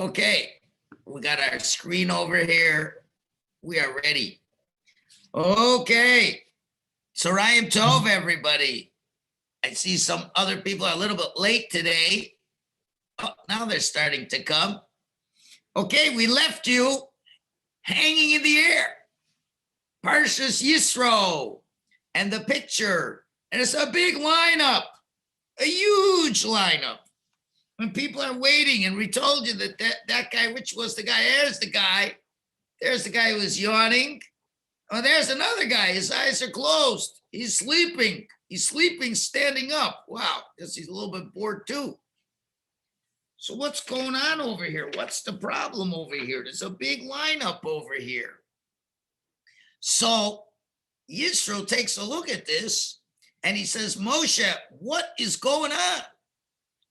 Okay, we got our screen over here. We are ready. Okay, Sarayim Tov, everybody. I see some other people are a little bit late today. Oh, now they're starting to come. Okay, we left you hanging in the air. Parshas Yisro and the picture. And it's a big lineup, a huge lineup. When people are waiting, and we told you that guy, which was the guy? There's the guy. There's the guy who was yawning. Oh, there's another guy. His eyes are closed. He's sleeping. He's sleeping standing up. Wow, guess he's a little bit bored too. So what's going on over here? What's the problem over here? There's a big lineup over here. So Yisro takes a look at this and he says, Moshe, what is going on?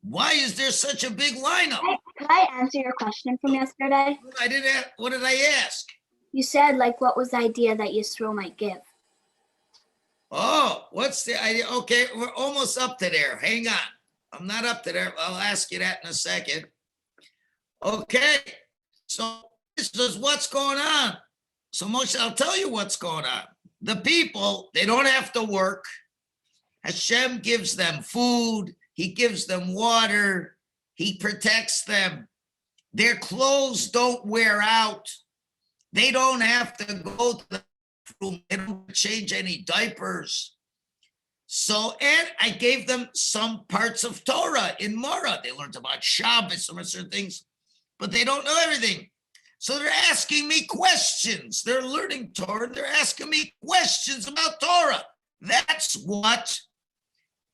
Why is there such a big lineup? Could I answer your question from yesterday? I didn't. What did I ask? You said, what was the idea that Yisro might give? Oh, what's the idea? Okay, we're almost up to there. Hang on. I'm not up to there. I'll ask you that in a second. Okay, so this is what's going on. So Moshe, I'll tell you what's going on. The people, they don't have to work. Hashem gives them food. He gives them water. He protects them. Their clothes don't wear out. They don't have to go to the room. They don't change any diapers. So, and I gave them some parts of Torah in Mara. They learned about Shabbos, some certain things, but they don't know everything. So they're asking me questions. They're learning Torah. They're asking me questions about Torah. That's what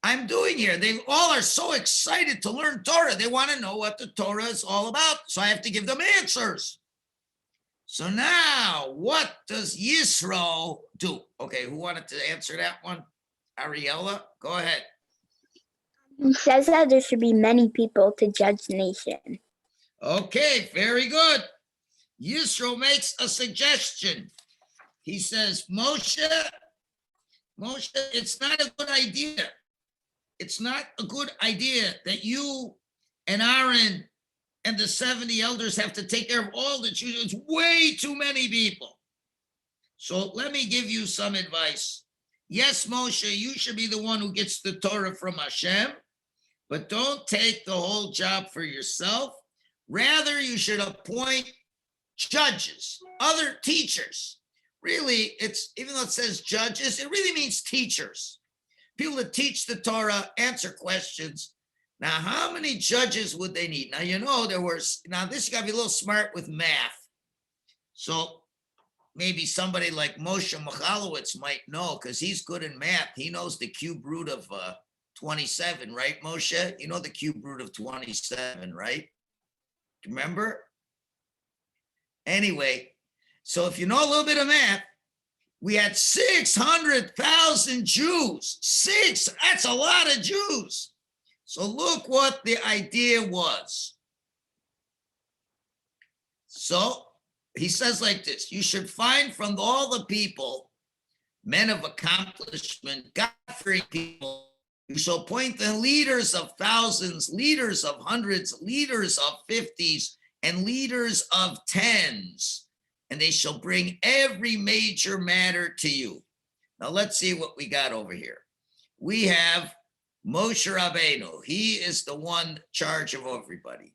I'm doing here. They all are so excited to learn Torah. They want to know what the Torah is all about. So I have to give them answers. So now, what does Yisro do? Okay, who wanted to answer that one? Ariella, go ahead. He says that there should be many people to judge the nation. Okay, very good. Yisro makes a suggestion. He says, Moshe, it's not a good idea. It's not a good idea that you and Aaron and the 70 elders have to take care of all the children. It's way too many people. So let me give you some advice. Yes, Moshe, you should be the one who gets the Torah from Hashem, but don't take the whole job for yourself. Rather, you should appoint judges, other teachers. Really, it's even though it says judges, it really means teachers. People that teach the Torah, answer questions. Now, how many judges would they need? Now, this you got to be a little smart with math. So maybe somebody like Moshe Michalowicz might know because he's good in math. He knows the cube root of 27, right, Moshe? You know the cube root of 27, right? Remember? Anyway, so if you know a little bit of math, we had 600,000 Jews. That's a lot of Jews. So look what the idea was. So he says like this, you should find from all the people, men of accomplishment, God-fearing people, you shall appoint the leaders of thousands, leaders of hundreds, leaders of 50s, and leaders of 10s, and they shall bring every major matter to you. Now let's see what we got over here. We have Moshe Rabbeinu. He is the one charge of everybody.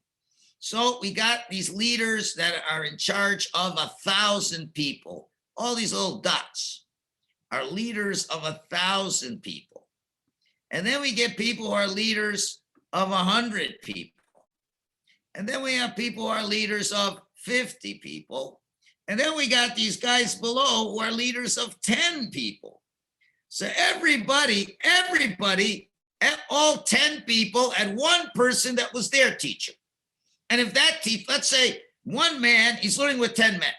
So we got these leaders that are in charge of 1,000 people. All these little dots are leaders of 1,000 people. And then we get people who are leaders of 100 people. And then we have people who are leaders of 50 people. And then we got these guys below who are leaders of 10 people. So everybody, all 10 people and one person that was their teacher. And if that teacher, let's say one man, he's learning with 10 men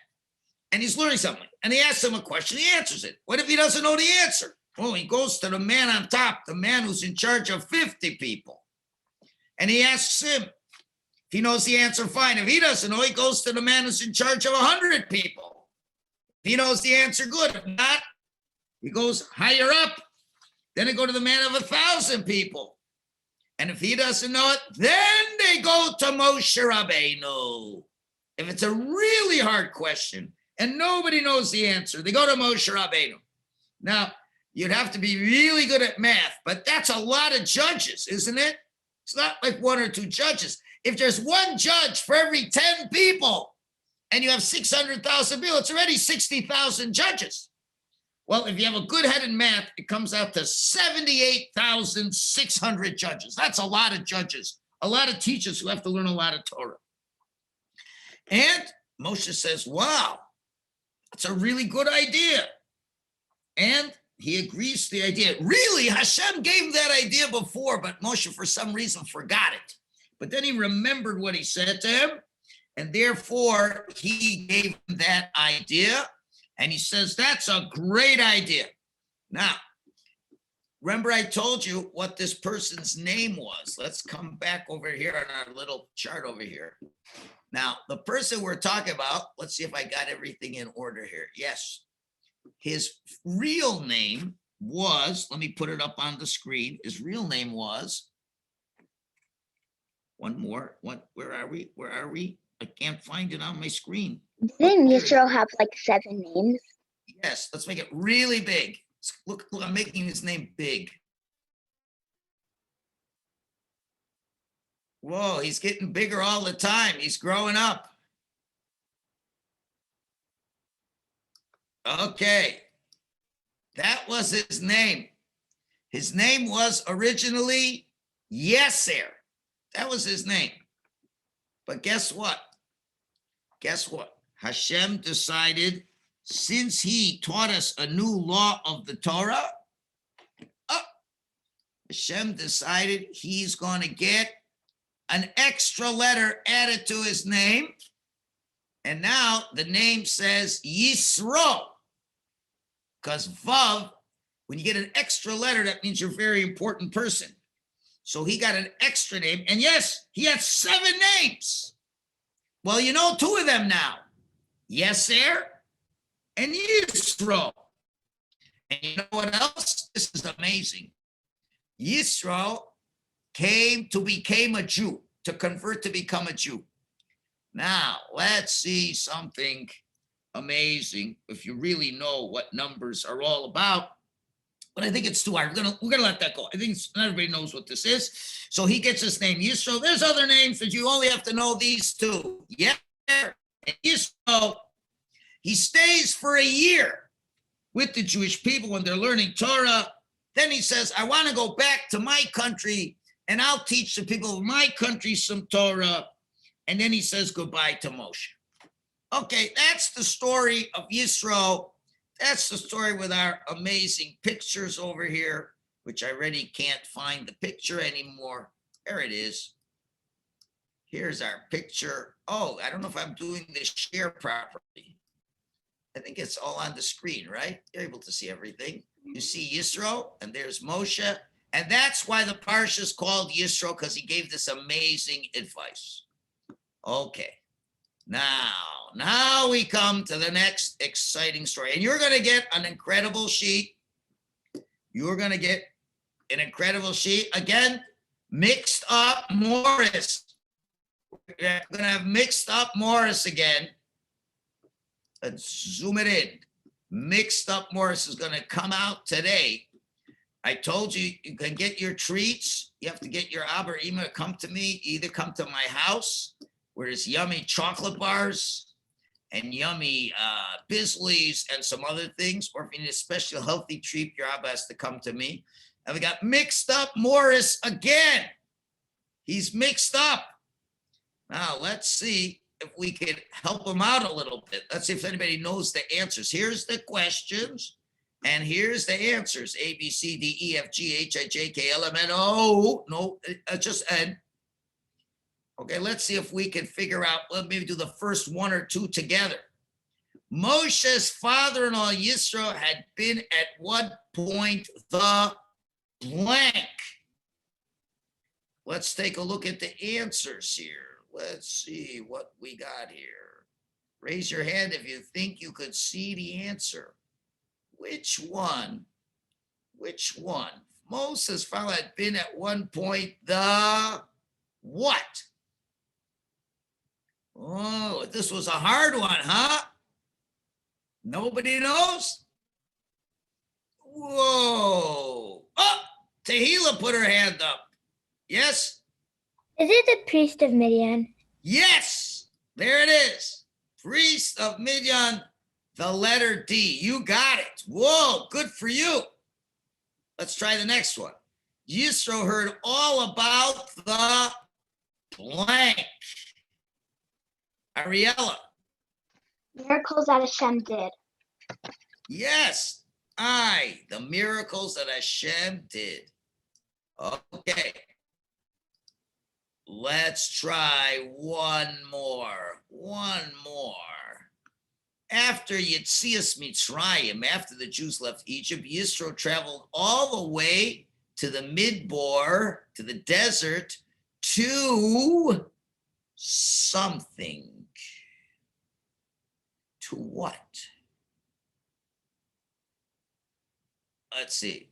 and he's learning something and he asks him a question, he answers it. What if he doesn't know the answer? Well, he goes to the man on top, the man who's in charge of 50 people. And he asks him, if he knows the answer, fine. If he doesn't know, he goes to the man who's in charge of 100 people. If he knows the answer, good. If not, he goes higher up. Then he go to the man of 1,000 people. And if he doesn't know it, then they go to Moshe Rabbeinu. If it's a really hard question and nobody knows the answer, they go to Moshe Rabbeinu. Now, you'd have to be really good at math, but that's a lot of judges, isn't it? It's not like one or two judges. If there's one judge for every 10 people and you have 600,000 people, it's already 60,000 judges. Well, if you have a good head in math, it comes out to 78,600 judges. That's a lot of judges, a lot of teachers who have to learn a lot of Torah. And Moshe says, wow, that's a really good idea. And he agrees to the idea. Really, Hashem gave him that idea before, but Moshe, for some reason, forgot it. But then he remembered what he said to him, and therefore he gave him that idea. And he says, that's a great idea. Now, remember I told you what this person's name was. Let's come back over here on our little chart over here. Now, the person we're talking about, let's see if I got everything in order here. Yes. His real name was, let me put it up on the screen. His real name was, one more, where are we? Where are we? I can't find it on my screen. Didn't Yisro have like 7 names? Yes, let's make it really big. Look, I'm making his name big. Whoa, he's getting bigger all the time. He's growing up. Okay, that was his name. His name was originally Yossi. That was his name. But guess what? Guess what? Hashem decided, since he taught us a new law of the Torah, Hashem decided he's going to get an extra letter added to his name. And now the name says Yisro. Because Vav, when you get an extra letter, that means you're a very important person. So he got an extra name. And yes, he had 7 names. Well, you know 2 of them now. Yossi and Yisro. And you know what else? This is amazing. Yisro became a Jew, to convert to become a Jew. Now, let's see something amazing, if you really know what numbers are all about. But I think it's too hard. We're gonna let that go. I think not everybody knows what this is. So he gets his name, Yisro. There's other names, but you only have to know these 2. Yeah, and Yisro, he stays for a year with the Jewish people when they're learning Torah. Then he says, I want to go back to my country and I'll teach the people of my country some Torah. And then he says goodbye to Moshe. Okay, that's the story of Yisro. That's the story with our amazing pictures over here, which I already can't find the picture anymore. There it is. Here's our picture. Oh, I don't know if I'm doing this share properly. I think it's all on the screen, right? You're able to see everything. You see Yisro, and there's Moshe. And that's why the Parshas is called Yisro, because he gave this amazing advice. Okay. Now we come to the next exciting story. And you're going to get an incredible sheet. You're going to get an incredible sheet. Again, mixed up Morris. We're going to have mixed up Morris again. Let's zoom it in. Mixed up Morris is going to come out today. I told you, you can get your treats. You have to get your Abba or Ima to come to me. Either come to my house, where there's yummy chocolate bars and yummy Bisleys and some other things, or if you need a special healthy treat, your Abba has to come to me. And we got mixed up Morris again. He's mixed up. Now, let's see if we could help him out a little bit. Let's see if anybody knows the answers. Here's the questions, and here's the answers. A, B, C, D, E, F, G, H, I, J, K, L, M, N, O. No, just N. Okay, let's see if we can figure out, well, maybe do the first 1 or 2 together. Moshe's father-in-law, Yisro, had been at what point the blank? Let's take a look at the answers here. Let's see what we got here. Raise your hand if you think you could see the answer. Which one? Which one? Moses' father had been at one point the what? Oh, this was a hard one, huh? Nobody knows? Whoa. Oh, Tehila put her hand up. Yes? Is it the priest of Midian? Yes. There it is. Priest of Midian, the letter D. You got it. Whoa, good for you. Let's try the next one. Yisro heard all about the blank. Ariella. Miracles that Hashem did. Yes, the miracles that Hashem did. Okay. Let's try one more. After Yetzias Mitzrayim, after the Jews left Egypt, Yisro traveled all the way to the Midbar, to the desert, to something. To what? Let's see.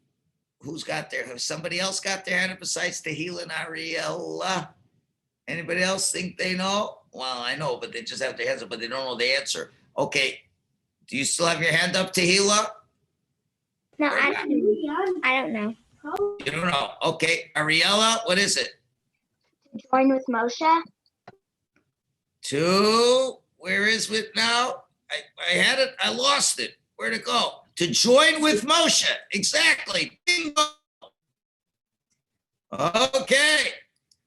Who's got their, has somebody else got their hand up besides Tehila and Ariella? Anybody else think they know? Well, I know, but they just have their hands up, but they don't know the answer. Okay. Do you still have your hand up, Tehila? No, I don't know. You don't know. Okay. Ariella, what is it? Join with Moshe. To, where is it now? I had it, I lost it. Where'd it go? To join with Moshe. Exactly. Bingo. Okay.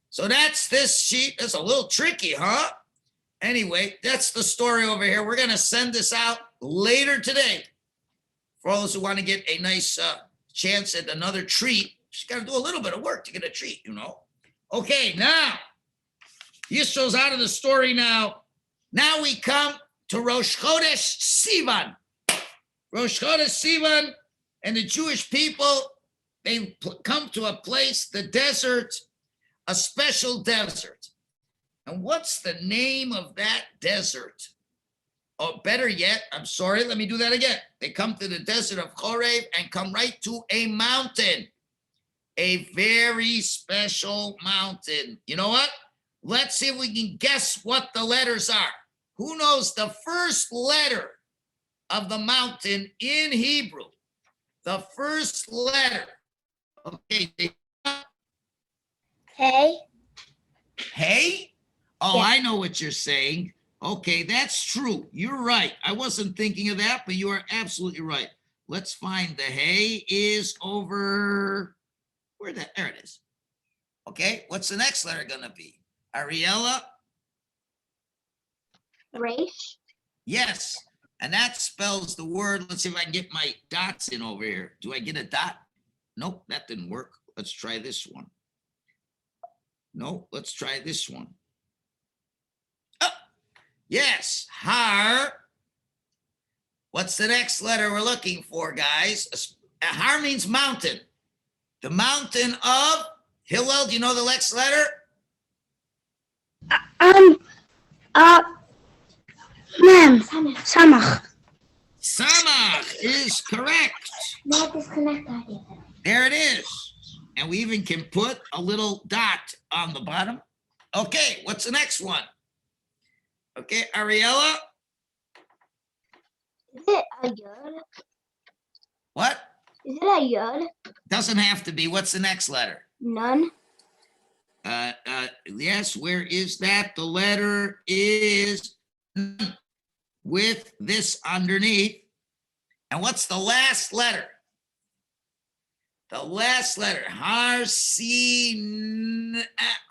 So that's this sheet. It's a little tricky, huh? Anyway, that's the story over here. We're going to send this out later today. For all those who want to get a nice chance at another treat, just got to do a little bit of work to get a treat, you know. Okay, now, Yisro's out of the story now. Now we come to Rosh Chodesh Sivan. Rosh Chodesh Sivan and the Jewish people, they come to a place, the desert, a special desert. And what's the name of that desert? Or better yet, I'm sorry, let me do that again. They come to the desert of Chorev and come right to a mountain, a very special mountain. You know what? Let's see if we can guess what the letters are. Who knows the first letter of the mountain in Hebrew? The first letter. Okay. Hey. Hey? Oh, Yeah. I know what you're saying. Okay, that's true. You're right. I wasn't thinking of that, but you are absolutely right. Let's find the hay is over. There it is. Okay, what's the next letter gonna be? Ariella? Resh. Yes, and that spells the word. Let's see if I can get my dots in over here. Do I get a dot? Nope, that didn't work. Let's try this one. No, let's try this one. Oh, yes, Har. What's the next letter we're looking for, guys? Har means mountain. The mountain of Hillel. Do you know the next letter? Ma'am. Samach. Samach is correct. There it is. And we even can put a little dot on the bottom. Okay, what's the next one? Okay, Ariella? Is it a yod? What? Is it a yod? Doesn't have to be. What's the next letter? None. Yes, where is that? The letter is with this underneath. And what's the last letter? The last letter, Har Sinai.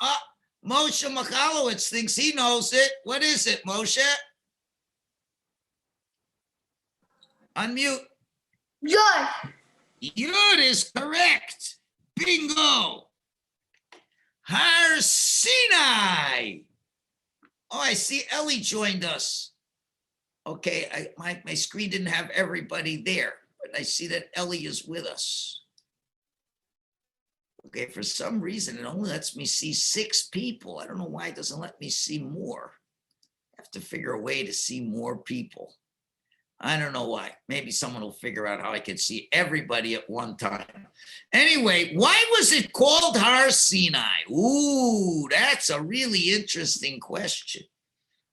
Oh, Moshe Michalowicz thinks he knows it. What is it, Moshe? Unmute. Yod. Yud is correct. Bingo. Har Sinai. Oh, I see Ellie joined us. Okay, my screen didn't have everybody there, but I see that Ellie is with us. Okay, for some reason, it only lets me see 6 people. I don't know why it doesn't let me see more. I have to figure a way to see more people. I don't know why. Maybe someone will figure out how I can see everybody at one time. Anyway, why was it called Har Sinai? Ooh, that's a really interesting question.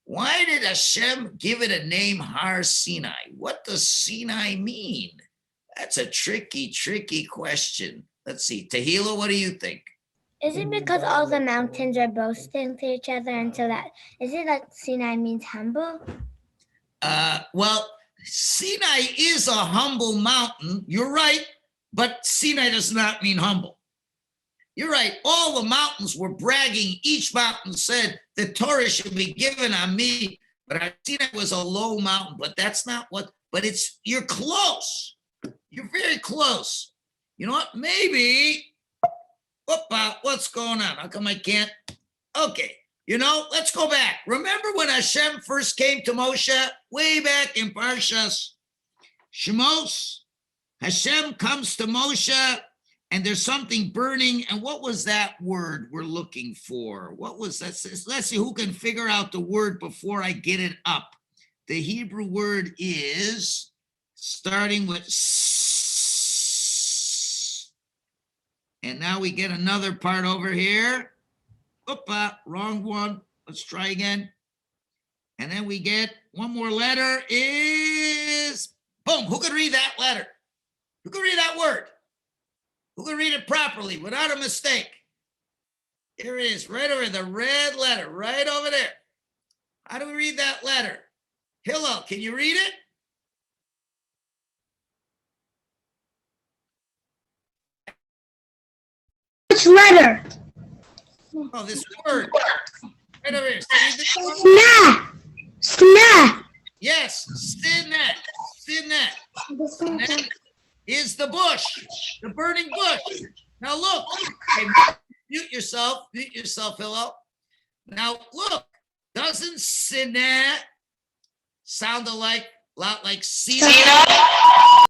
Why did Hashem give it a name Har Sinai? What does Sinai mean? That's a tricky, tricky question. Let's see. Tehila, what do you think? Is it because all the mountains are boasting to each other, and so that is it that Sinai means humble? Well, Sinai is a humble mountain. You're right, but Sinai does not mean humble. You're right. All the mountains were bragging. Each mountain said the Torah should be given on me. But Sinai was a low mountain. But that's not what. But you're close. You're very close. You know what? Maybe. What's going on? How come I can't? Okay. Let's go back. Remember when Hashem first came to Moshe? Way back in Parshas Shemos. Hashem comes to Moshe. And there's something burning. And what was that word we're looking for? What was that? Let's see who can figure out the word before I get it up. The Hebrew word is starting with s. And now we get another part over here. Wrong one. Let's try again. And then we get one more letter is, boom. Who could read that letter? Who could read that word? Who can read it properly without a mistake? Here it is, right over the red letter, right over there. How do we read that letter? Hillel, can you read it? Which letter? Oh, this word. Right over here. Snah. Snah. Yes, Sinet. Sinet. Sinet is the bush, the burning bush. Now look, hey, mute yourself, Hillel. Now look, doesn't Sinet sound a lot like Sinai?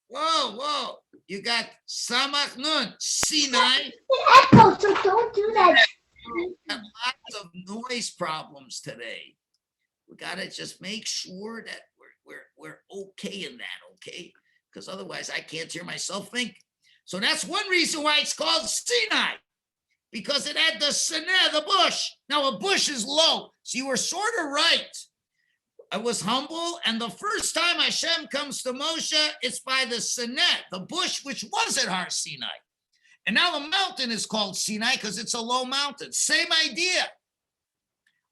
Whoa, you got Samach Nun, Sinai. Echo, so don't do that. We got lots of noise problems today. We gotta just make sure that we're okay in that, okay? Because otherwise I can't hear myself think. So that's one reason why it's called Sinai, because it had the Sinai, the bush. Now a bush is low, so you were sort of right. I was humble, and the first time Hashem comes to Moshe, it's by the Sinai, the bush which was at Har Sinai. And now the mountain is called Sinai because it's a low mountain. Same idea.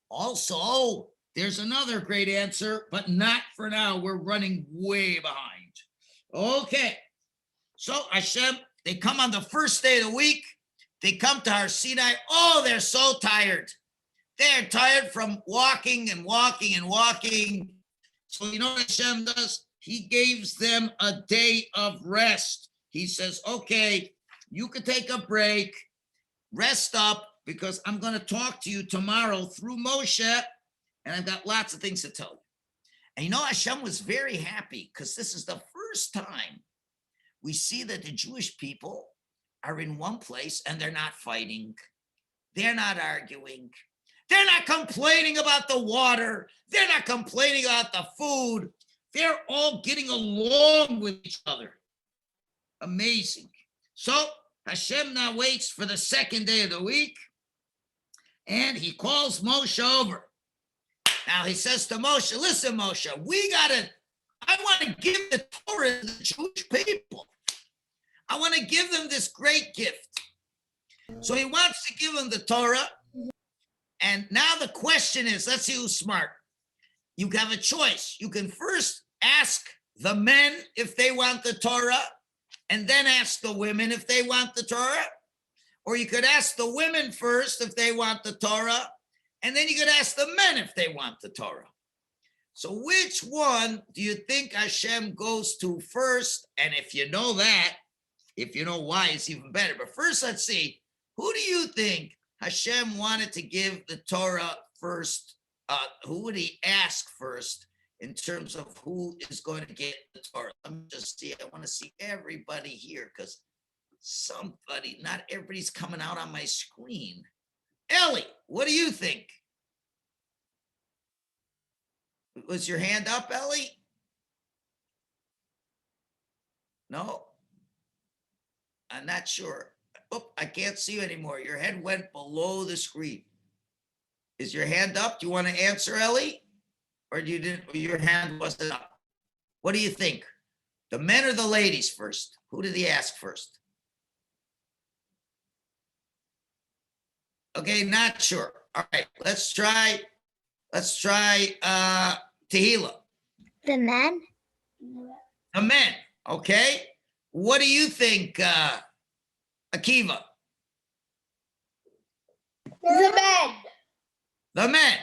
Also, there's another great answer, but not for now. We're running way behind. Okay, so Hashem, they come on the first day of the week. They come to Har Sinai. Oh, they're so tired. They're tired from walking and walking and walking. So you know what Hashem does? He gives them a day of rest. He says, okay, you can take a break, rest up, because I'm going to talk to you tomorrow through Moshe, and I've got lots of things to tell you. And you know, Hashem was very happy because this is the first time we see that the Jewish people are in one place and they're not fighting. They're not arguing. They're not complaining about the water. They're not complaining about the food. They're all getting along with each other. Amazing. So Hashem now waits for the second day of the week, and he calls Moshe over. Now he says to Moshe, listen, Moshe, I want to give the Torah to the Jewish people. I want to give them this great gift. So he wants to give them the Torah. And now the question is, let's see who's smart. You have a choice. You can first ask the men if they want the Torah, and then ask the women if they want the Torah. Or you could ask the women first if they want the Torah, and then you could ask the men if they want the Torah. So which one do you think Hashem goes to first? And if you know that, if you know why, it's even better. But first, let's see, who do you think Hashem wanted to give the Torah first? Who would he ask first in terms of who is going to get the Torah? Let me just see. I want to see everybody here because not everybody's coming out on my screen. Ellie, what do you think? Was your hand up, Ellie? No, I'm not sure. Oh, I can't see you anymore. Your head went below the screen. Is your hand up? Do you want to answer, Ellie? Or you didn't? Or your hand wasn't up? What do you think? The men or the ladies first? Who did he ask first? Okay, not sure. All right, let's try Tehillah. The men? The men, okay? What do you think, Akiva? The men. The men.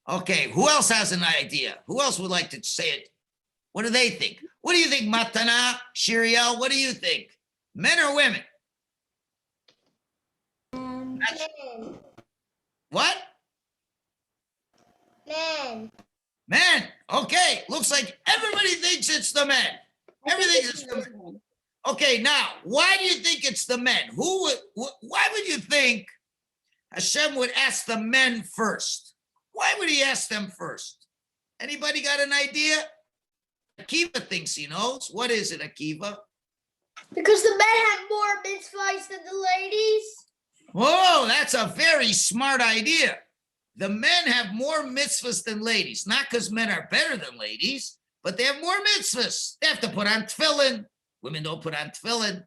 Okay, who else has an idea? Who else would like to say it? What do they think? What do you think, Matana, Shiriel? What do you think? Men or women? Men. What? Men. Men. Okay, looks like everybody thinks it's the men. Everything is the men. Okay, now, why do you think it's the men? Why would you think Hashem would ask the men first? Why would he ask them first? Anybody got an idea? Akiva thinks he knows. What is it, Akiva? Because the men have more mitzvahs than the ladies. Oh, that's a very smart idea. The men have more mitzvahs than ladies, not because men are better than ladies, but they have more mitzvahs. They have to put on tefillin. Women don't put on tefillin.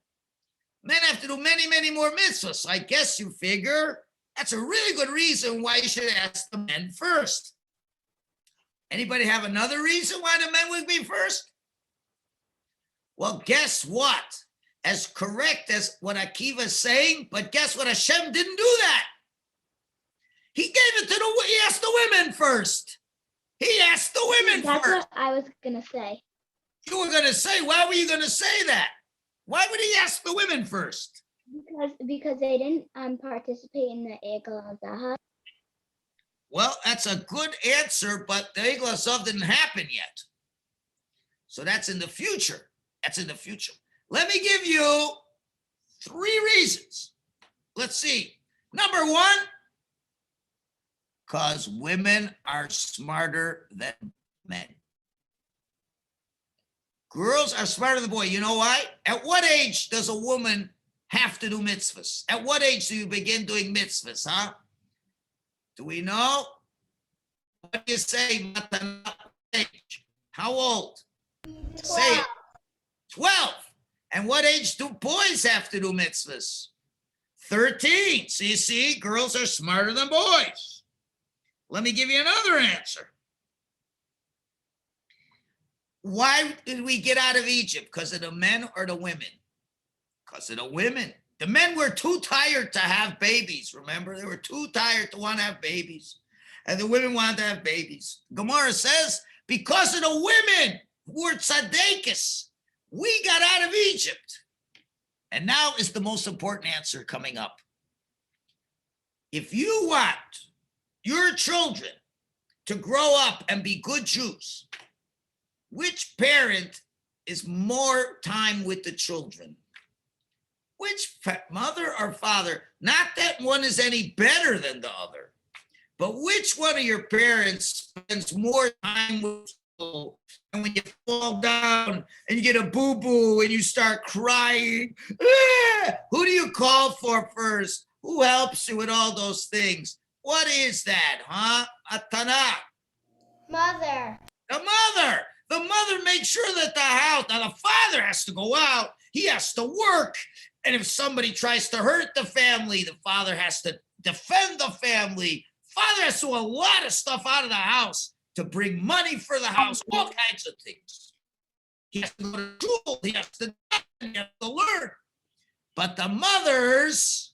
Men have to do many, many more mitzvahs. So I guess you figure that's a really good reason why you should ask the men first. Anybody have another reason why the men would be first? Well, guess what? As correct as what Akiva is saying, but guess what? Hashem didn't do that. He gave it to he asked the women first. He asked the women That's first. what I was gonna say. You were going to say, why were you going to say that? Why would he ask the women first? Because they didn't participate in the Egel Zaha. Well, that's a good answer, but the Egel Hazav didn't happen yet. So that's in the future. That's in the future. Let me give you 3 reasons. Let's see. Number 1, because women are smarter than men. Girls are smarter than boys. You know why? At what age does a woman have to do mitzvahs? At what age do you begin doing mitzvahs, huh? Do we know? What do you say, Matana? Age? How old? 12. Say it. 12. And what age do boys have to do mitzvahs? 13. So you see, girls are smarter than boys. Let me give you another answer. Why did we get out of Egypt? Because of the men or the women? Because of the women. The men were too tired to have babies, remember? They were too tired to want to have babies. And the women wanted to have babies. Gemara says, because of the women who were tzaddikus, we got out of Egypt. And now is the most important answer coming up. If you want your children to grow up and be good Jews, which parent is more time with the children? Which mother or father? Not that one is any better than the other, but which one of your parents spends more time with you? And when you fall down and you get a boo-boo and you start crying, who do you call for first? Who helps you with all those things? What is that, huh? Atana. Mother. The mother. The mother makes sure that the house, now the father has to go out, he has to work. And if somebody tries to hurt the family, the father has to defend the family. Father has to do a lot of stuff out of the house to bring money for the house, all kinds of things. He has to go to school, he has to learn. But the mothers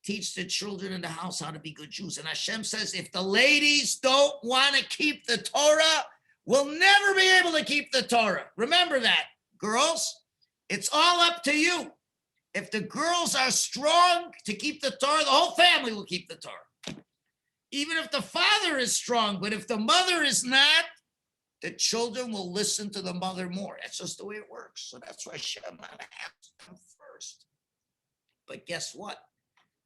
teach the children in the house how to be good Jews. And Hashem says, if the ladies don't want to keep the Torah, we'll never be able to keep the Torah. Remember that, girls. It's all up to you. If the girls are strong to keep the Torah, the whole family will keep the Torah. Even if the father is strong, but if the mother is not, the children will listen to the mother more. That's just the way it works. So that's why Hashem asked them first. But guess what?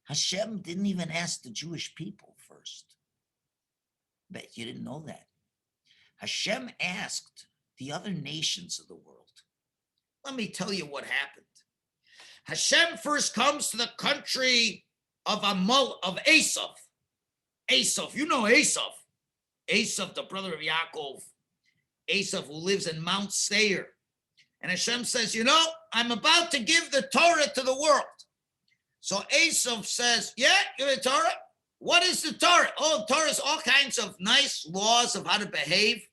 Hashem didn't even ask the Jewish people first. Bet you didn't know that. Hashem asked the other nations of the world. Let me tell you what happened. Hashem first comes to the country of Esav. Esav, you know Esav. Esav, the brother of Yaakov. Esav, who lives in Mount Seir. And Hashem says, I'm about to give the Torah to the world. So Esav says, yeah, give it Torah. What is the Torah? Oh, Torah is all kinds of nice laws of how to behave.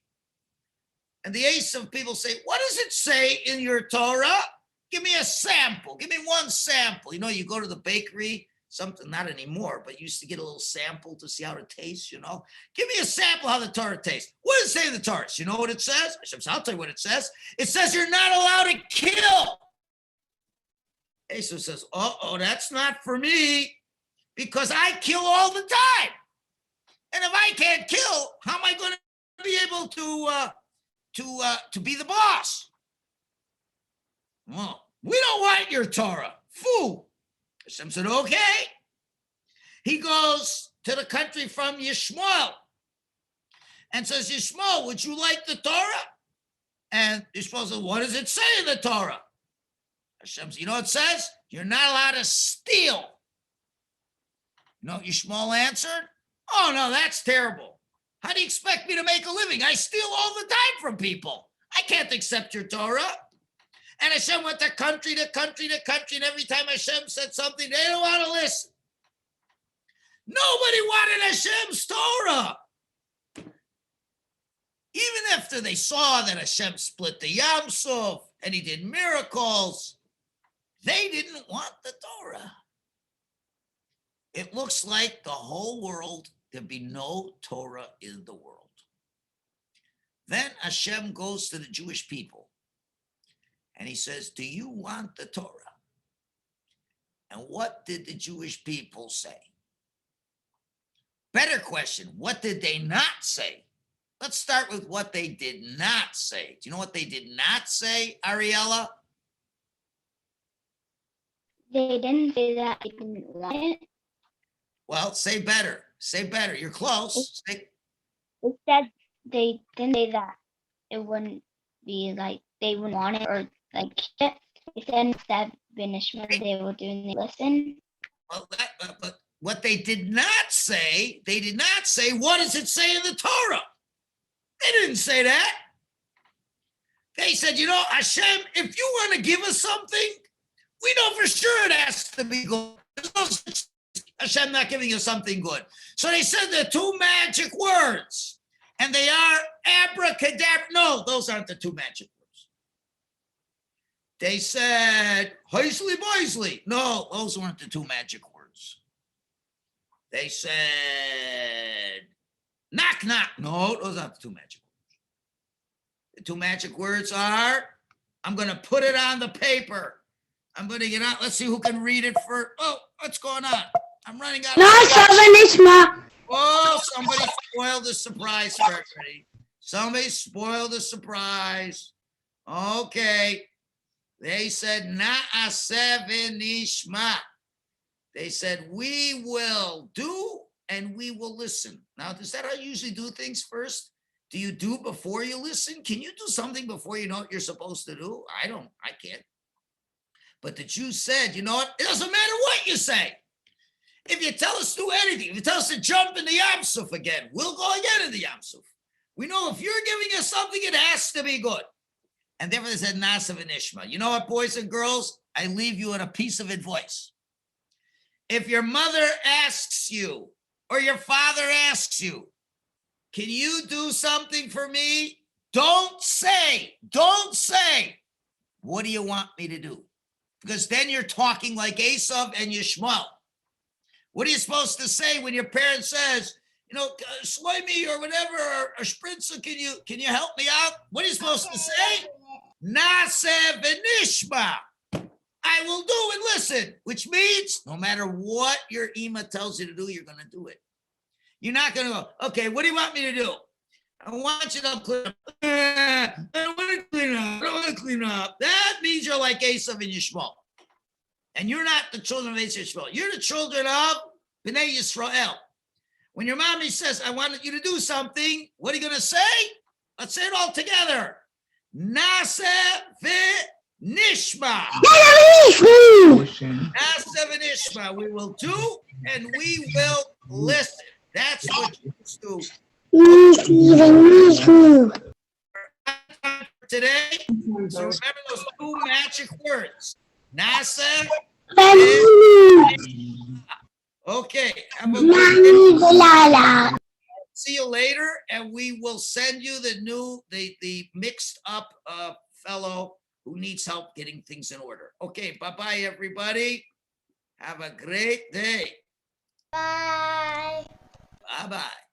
And the Esav people say, what does it say in your Torah? Give me a sample. Give me one sample. You go to the bakery, something, not anymore, but you used to get a little sample to see how it tastes, Give me a sample how the Torah tastes. What does it say in the Torah? You know what it says? I'll tell you what it says. It says you're not allowed to kill. Esav says, that's not for me, because I kill all the time. And if I can't kill, how am I going to be able to be the boss? Well, we don't want your Torah. Fool. Hashem said, okay. He goes to the country from Yishmael and says, Yishmael, would you like the Torah? And Yishmael says, what does it say in the Torah? Hashem says, it says? You're not allowed to steal. Yishmael answered, oh, no, that's terrible. How do you expect me to make a living? I steal all the time from people. I can't accept your Torah. And Hashem went to country to country to country, and every time Hashem said something, they don't want to listen. Nobody wanted Hashem's Torah. Even after they saw that Hashem split the Yam Suf and he did miracles, they didn't want the Torah. It looks like the whole world, there'd be no Torah in the world. Then Hashem goes to the Jewish people and he says, do you want the Torah? And what did the Jewish people say? Better question, what did they not say? Let's start with what they did not say. Do you know what they did not say, Ariella? They didn't say that they didn't want it. Well, say better. Say better. You're close. It said they didn't say that it wouldn't be like they wouldn't want it or like it. They said instead Benishma they were doing the listen. Well, but what they did not say, what does it say in the Torah? They didn't say that. They said, Hashem, if you want to give us something, we know for sure it has to be good. There's no such Hashem not giving you something good. So they said the two magic words, and they are abracadabra. No, those aren't the two magic words. They said hoisly boisley. No, those weren't the two magic words. They said knock knock. No, those aren't the two magic words. The two magic words are, I'm going to put it on the paper. I'm going to get out. Let's see who can read it first. Oh, what's going on? I'm running out. Oh, somebody spoiled the surprise for everybody. Somebody spoiled the surprise. Okay. They said, Na'aseh v'nishma. They said, we will do and we will listen. Now, is that how you usually do things first? Do you do before you listen? Can you do something before you know what you're supposed to do? I can't. But the Jews said, you know what? It doesn't matter what you say. If you tell us to do anything, if you tell us to jump in the Yam Suf again, we'll go again in the Yam Suf. We know if you're giving us something, it has to be good. And therefore they said, Nasav and Ishma. You know what, boys and girls? I leave you in a piece of advice. If your mother asks you, or your father asks you, can you do something for me? Don't say, what do you want me to do? Because then you're talking like Esav and Yishmael. What are you supposed to say when your parent says, Shloimi or whatever, or Spritzer, can you help me out? What are you supposed to say? Naseh v'nishma. I will do and listen, which means no matter what your Ima tells you to do, you're going to do it. You're not going to go, okay, what do you want me to do? I want you to clean up. I don't want to clean up. That means you're like Esav and Yishmael. And you're not the children of Esav and Yishmael. You're the children of Bnei Yisrael. When your mommy says, I want you to do something, what are you going to say? Let's say it all together. Naseh Nishma. Nasa v'nishma. We will do and we will listen. That's what you do. Today, so remember those two magic words. Nasa. Okay. Have a good day. See you later, and we will send you the mixed up fellow who needs help getting things in order. Okay, bye-bye, everybody. Have a great day. Bye. Bye-bye.